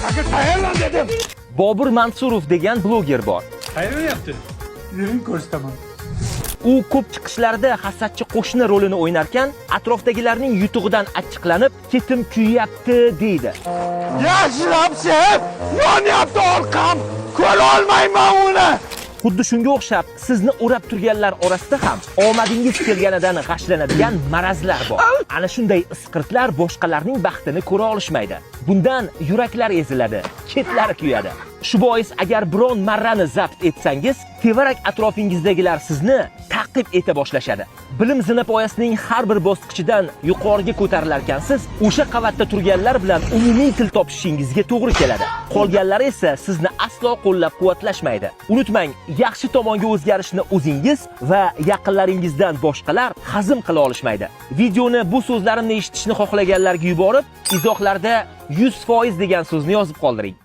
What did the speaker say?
Aka tayyorlan dedim. Bobur Mansurov degan bloger bor. Tayyorlayapti. Yuring ko'rsataman. U ko'p chiqishlarda hasadchi qo'shni rolini o'ynarkan, atrofdagilarning yutug'idan achchiqlanib, ketim kuyyapti deydi. Yashlabsiz, yonyapti orqam. Ko'ra olmayman uni. Xuddi shunga o'xshab, sizni o'rab turganlar orasida ham omadingiz kelganidan g'ashlanadigan marazlar bor. Ana shunday isqirtlar boshqalarning baxtini ko'ra olishmaydi. Bundan yuraklar eziladi, ketlari kuyadi. Shu bois agar biron marrani zabt etsangiz, tevarak atrofingizdagilar sizni ta'qib eta boshlashadi. Bilim zinapoyasining har bir bosqichidan yuqoriga ko'tarilarkansiz, o'sha qavatda turganlar bilan umumiy til topishingizga to'g'ri keladi. Qolganlari esa sizni aslo qo'llab-quvvatlashmaydi. Unutmang, yaxshi tomonga o'zgarishni o'zingiz va yaqinlaringizdan boshqalar hazm qila olishmaydi. Videoni bu so'zlarimni eshitishni xohlaganlarga yuborib, izohlarda 100% degan so'zni yozib qoldiring.